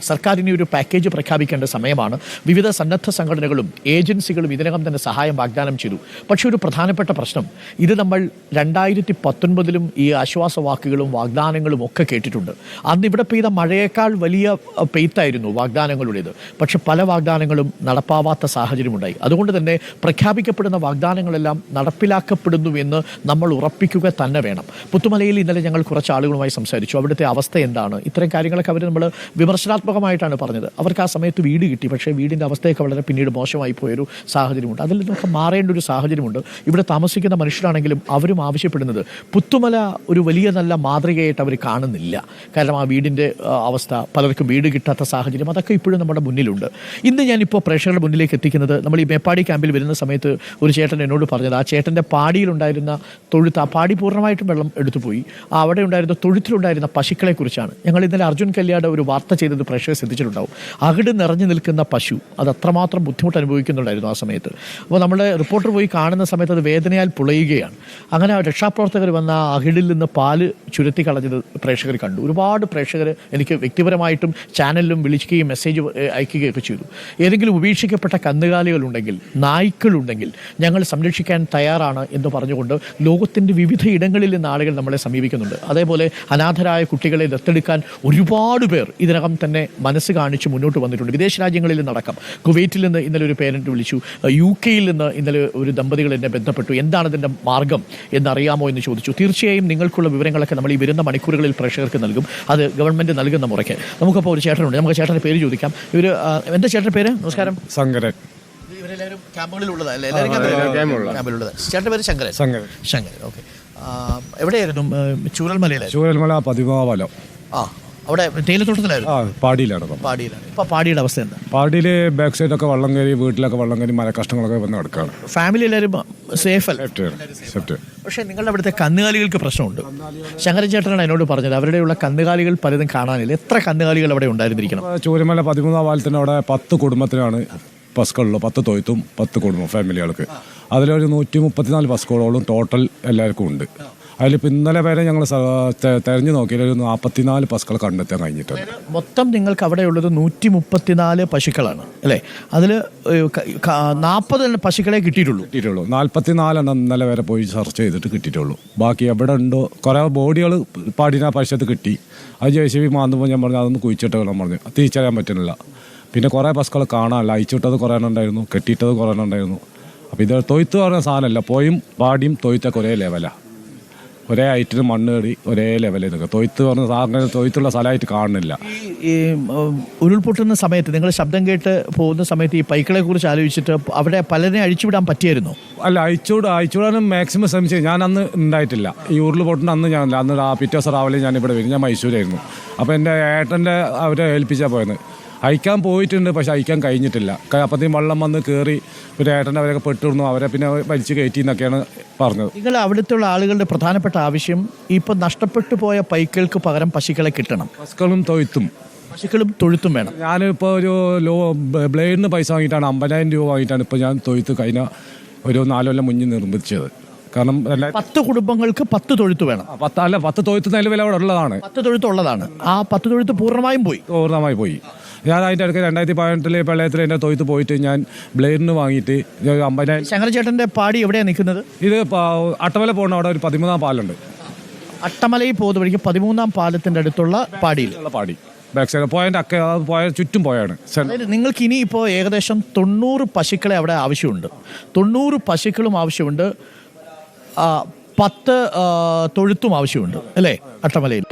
സർക്കാരിന് ഒരു പാക്കേജ് പ്രഖ്യാപിക്കേണ്ട സമയമാണ്. വിവിധ സന്നദ്ധ സംഘടനകളും ഏജൻസികളും ഇതിനകം തന്നെ സഹായം വാഗ്ദാനം ചെയ്തു. പക്ഷേ ഒരു പ്രധാനപ്പെട്ട പ്രശ്നം, ഇത് നമ്മൾ 2019 ഈ ആശ്വാസവാക്കുകളും വാഗ്ദാനങ്ങളും ഒക്കെ കേട്ടിട്ടുണ്ട്. അന്ന് ഇവിടെ പെയ്ത മഴയേക്കാൾ വലിയ പെയ്ത്തായിരുന്നു വാഗ്ദാനങ്ങളുടേത്. പക്ഷെ പല വാഗ്ദാനങ്ങളും നടപ്പാവാത്ത സാഹചര്യമുണ്ടായി. അതുകൊണ്ട് തന്നെ പ്രഖ്യാപിക്കപ്പെടുന്ന വാഗ്ദാനങ്ങളെല്ലാം നടപ്പിലാക്കപ്പെടുന്നു എന്ന് നമ്മൾ ഉറപ്പിക്കുക തന്നെ വേണം. പുത്തുമലയിൽ ഇന്നലെ ഞങ്ങൾ കുറച്ച് ആളുകളുമായി സംസാരിച്ചു. അവിടുത്തെ അവസ്ഥ എന്താണ്, ഇത്തരം കാര്യങ്ങളൊക്കെ അവർ നമ്മൾ വിമർശനാത്മകമായിട്ടാണ് പറഞ്ഞത്. അവർക്ക് ആ സമയത്ത് വീട് കിട്ടി, പക്ഷേ വീടിൻ്റെ അവസ്ഥയൊക്കെ വളരെ പിന്നീട് മോശമായി പോയൊരു സാഹചര്യമുണ്ട്. അതിൽ നിന്നൊക്കെ മാറേണ്ട ഒരു സാഹചര്യമുണ്ട്. ഇവിടെ താമസിക്കുന്ന മനുഷ്യരാണെങ്കിലും അവരും ആവശ്യപ്പെടുന്നത്, പുത്തുമല ഒരു വലിയ നല്ല മാതൃകയായിട്ട് അവർ കാണുന്നില്ല. കാരണം ആ വീടിൻ്റെ അവസ്ഥ, പലർക്കും വീട് കിട്ടാത്ത സാഹചര്യം, അതൊക്കെ ഇപ്പോഴും നമ്മുടെ മുന്നിലുണ്ട്. ഇന്ന് ഞാനിപ്പോൾ പ്രേക്ഷകരുടെ മുന്നിലേക്ക് എത്തിക്കുന്നത്, നമ്മൾ ഈ മേപ്പാടി ക്യാമ്പിൽ വരുന്ന സമയത്ത് ഒരു ചേട്ടൻ എന്നോട് പറഞ്ഞത്, ആ ചേട്ടൻ്റെ പാടിയിലുണ്ടായിരുന്ന തൊഴുത്ത്, ആ പാടി പൂർണ്ണമായിട്ടും വെള്ളം എടുത്തുപോയി, അവിടെ ഉണ്ടായിരുന്ന തൊഴുത്തിലുണ്ടായിരുന്ന പശുക്കളെക്കുറിച്ചാണ്. ഞങ്ങൾ ഇന്നലെ അർജുൻ കല്യാട് ഒരു വാർത്ത ചെയ്തത് പ്രേക്ഷകർ ശ്രദ്ധിച്ചിട്ടുണ്ടാവും. അകിട് നിറഞ്ഞു നിൽക്കുന്ന പശു, അത് അത്രമാത്രം ബുദ്ധിമുട്ട് അനുഭവിക്കുന്നുണ്ടായിരുന്നു ആ സമയത്ത്. അപ്പോൾ നമ്മുടെ റിപ്പോർട്ടർ പോയി കാണുന്ന സമയത്ത് അത് വേദനയാൽ പുളയുകയാണ്. അങ്ങനെ രക്ഷാപ്രവർത്തകർ വന്ന അകിടിൽ നിന്ന് പാല് ചുരത്തി കളഞ്ഞത് പ്രേക്ഷകർ കണ്ടു. ഒരുപാട് പ്രേക്ഷകർ എനിക്ക് വ്യക്തിപരമായിട്ടും ചാനലിലും വിളിക്കുകയും മെസ്സേജ് അയക്കുകയൊക്കെ ചെയ്തു. ഏതെങ്കിലും ഉപേക്ഷിക്കപ്പെട്ട കന്നുകാലികളുണ്ടെങ്കിൽ, നായ്ക്കളുണ്ടെങ്കിൽ ഞങ്ങൾ സംരക്ഷിക്കാൻ തയ്യാറാണ് എന്ന് പറഞ്ഞുകൊണ്ട് ലോകത്തിൻ്റെ വിവിധ ഇടങ്ങളിൽ നിന്ന് ആളുകൾ നമ്മളെ സമീപിക്കുന്നുണ്ട്. അതേപോലെ അനാഥരായ കുട്ടികളെ ദത്തെടുക്കാൻ ഒരുപാട് പേർ ഇതിനകം തന്നെ മനസ്സ് കാണിച്ച് മുന്നോട്ട് വന്നിട്ടുണ്ട്. വിദേശ രാജ്യങ്ങളിൽ നിന്നടക്കം. കുവൈറ്റിൽ നിന്ന് ഇന്നലെ ഒരു പേരൻറ്റ് വിളിച്ചു, UK നിന്ന് ഇന്നലെ ഒരു ദമ്പതികൾ എന്നെ ബന്ധപ്പെട്ടു, എന്താണ് ഇതിൻ്റെ മാർഗം എന്നറിയാമോ എന്ന് ചോദിച്ചു. തീർച്ചയായും നിങ്ങൾക്കുള്ള വിവരങ്ങളൊക്കെ നമ്മൾ ഈ വരുന്ന മണിക്കൂറുകളിൽ പ്രേക്ഷകർക്ക് നൽകും. അത് ഗവൺമെൻറ് നൽകുന്ന മുറയ്ക്ക്. നമുക്കപ്പോൾ ഒരു ചേട്ടനുണ്ട്, നമുക്ക് ചേട്ടൻ്റെ പേര് ചോദിക്കാം. എൻ്റെ ചേട്ടൻ്റെ പേര്? നമസ്കാരം. ശങ്കരൻ. ഇവരെല്ലാവരും ക്യാമ്പുകളിലുള്ളതല്ലേ? ക്യാമ്പുകളുള്ളത്. ചേട്ടൻ്റെ പേര് ശങ്കരൻ. ശങ്കരൻ, ഓക്കെ. എവിടെയായിരുന്നു? ചൂരൽമല 13 പാലം. അവിടെ തേയിലത്തോട്ടത്തിലായിരുന്നു. പാടിയിലാണ്. ഇപ്പോൾ പാടിയുടെ അവസ്ഥ എന്താ? പാടിയിൽ ബാക്ക് സൈഡൊക്കെ വെള്ളം കയറി, വീട്ടിലൊക്കെ വെള്ളം കയറി, മര കഷ്ടങ്ങളൊക്കെ വന്ന് കിടക്കുകയാണ്. ഫാമിലി എല്ലാവരും സേഫ് അല്ല? പക്ഷേ നിങ്ങളുടെ അവിടുത്തെ കന്നുകാലികൾക്ക് പ്രശ്നമുണ്ട്. ശങ്കരൻ ചേട്ടനാണ് എന്നോട് പറഞ്ഞത്, അവരുടെയുള്ള കന്നുകാലികൾ പലതും കാണാനില്ല. എത്ര കന്നുകാലികൾ അവിടെ ഉണ്ടായിരുന്നിരിക്കണം? ചൂരൽമല 13 പാലത്തിന് അവിടെ 10 കുടുംബത്തിനാണ് പശുക്കളുള്ളൂ. 10 തൊയ്ത്തും 10 കുടുംബം ഫാമിലികൾക്ക്. അതിലൊരു 134 പശുക്കളോളം ടോട്ടൽ എല്ലാവർക്കും ഉണ്ട്. അതിലിപ്പോൾ ഇന്നലെ വരെ ഞങ്ങൾ തെരഞ്ഞു നോക്കിയാൽ ഒരു 44 പശുക്കൾ കണ്ടെത്താൻ കഴിഞ്ഞിട്ടുണ്ട്. മൊത്തം നിങ്ങൾക്ക് അവിടെയുള്ളത് 134 പശുക്കളാണ് അല്ലേ? അതിൽ 40 പശുക്കളെ കിട്ടിയിട്ടുള്ളൂ. 44 ഇന്നലെ വരെ പോയി സെർച്ച് ചെയ്തിട്ട് കിട്ടിയിട്ടുള്ളൂ. ബാക്കി എവിടെ ഉണ്ടോ കുറേ ബോഡികൾ പാടിന പശുത്ത് കിട്ടി. അത് JCB മാന്തുമ്പോൾ ഞാൻ പറഞ്ഞു അതൊന്ന് കുഴിച്ചിട്ട് വേണം പറഞ്ഞു. തിരിച്ചറിയാൻ പറ്റുന്നില്ല. പിന്നെ കുറേ പശുക്കൾ കാണാനില്ല. അയച്ചിട്ടത് കുറേ ഉണ്ടായിരുന്നു, കെട്ടിയിട്ടത് കുറേ ഉണ്ടായിരുന്നു. അപ്പോൾ ഇത് തൊയ്ത്ത് പറഞ്ഞ സാധനമല്ല. പോയും പാടിയും തൊയ്ത്തൊക്കെ ഒരേ ലെവലാണ്. ഒരേ ഐറ്റിന് മണ്ണ് കയറി ഒരേ ലെവലിൽ നിൽക്കുക. തൊയ്ത്ത് പറഞ്ഞ സാധനം തൊയ്ത്തുള്ള സ്ഥലമായിട്ട് കാണുന്നില്ല. ഈ ഉരുൾപൊട്ടുന്ന സമയത്ത് നിങ്ങൾ ശബ്ദം കേട്ട് പോകുന്ന സമയത്ത് ഈ പൈക്കളെ കുറിച്ച് ആലോചിച്ചിട്ട് അവിടെ പലരെ അഴിച്ചുവിടാൻ പറ്റിയായിരുന്നു? അല്ല, അഴിച്ചുവിടാനും മാക്സിമം ശ്രമിച്ചു. ഞാൻ അന്ന് ഉണ്ടായിട്ടില്ല. ഈ ഉരുൾപൊട്ടുന്ന അന്ന് ഞാനില്ല. അന്ന് പിറ്റേ ദിവസം രാവിലെ ഞാൻ ഇവിടെ വരും. ഞാൻ മൈസൂരായിരുന്നു. അപ്പോൾ എൻ്റെ ഏട്ടൻ്റെ അവരെ ഏൽപ്പിച്ചാൽ പോയത്. അയക്കാൻ പോയിട്ടുണ്ട്, പക്ഷെ അയക്കാൻ കഴിഞ്ഞിട്ടില്ല. അപ്പത്തേക്കും വെള്ളം വന്ന് കയറി ഒരു ഏട്ടൻ്റെ അവരൊക്കെ പെട്ടിരുന്നു. അവരെ പിന്നെ വലിച്ചു കയറ്റി എന്നൊക്കെയാണ് പറഞ്ഞത്. നിങ്ങൾ അവിടുത്തെ ആളുകളുടെ പ്രധാനപ്പെട്ട ആവശ്യം ഇപ്പം നഷ്ടപ്പെട്ടു പോയ പൈക്കൾക്ക് പകരം പശുക്കളെ കിട്ടണം. പശുക്കളും തൊഴുത്തും വേണം. ഞാനിപ്പോൾ ഒരു ബ്ലേഡിന് പൈസ വാങ്ങിയിട്ടാണ് 50,000 രൂപ വാങ്ങിയിട്ടാണ് ഇപ്പോൾ ഞാൻ തൊഴുത്ത് കഴിഞ്ഞ ഒരു 4 കൊല്ലം മുന്നിൽ നിർമ്മിച്ചത്. കാരണം 10 കുടുംബങ്ങൾക്ക് 10 തൊഴുത്ത് വേണം. 10 തൊഴുത്ത് നിലവിൽ അവിടെ ഉള്ളതാണ്. 10 തൊഴുത്ത് ഉള്ളതാണ്. ആ 10 തൊഴുത്ത് പൂർണ്ണമായി പോയി. ഞാൻ അതിൻ്റെ അടുത്ത് 2018 പ്രളയത്തിൽ എൻ്റെ തൊയ്ത്ത് പോയിട്ട് ഞാൻ ബ്ലേഡിന് വാങ്ങിയിട്ട് 50,000. ശങ്കര ചേട്ടൻ്റെ പാടി എവിടെയാണ് നിൽക്കുന്നത്? ഇത് അട്ടമല പോകുന്ന അവിടെ ഒരു 13 പാലുണ്ട്. അട്ടമലയിൽ പോകുന്ന വഴിക്ക് 13 പാലത്തിൻ്റെ അടുത്തുള്ള പാടി ബാക്ക് സൈഡ് പോയ ചുറ്റും പോയാണ്. നിങ്ങൾക്ക് ഇനി ഇപ്പോൾ ഏകദേശം 90 പശുക്കളെ അവിടെ ആവശ്യമുണ്ട്. 90 പശുക്കളും ആവശ്യമുണ്ട്. 10 തൊഴുത്തും ആവശ്യമുണ്ട് അല്ലേ അട്ടമലയിൽ?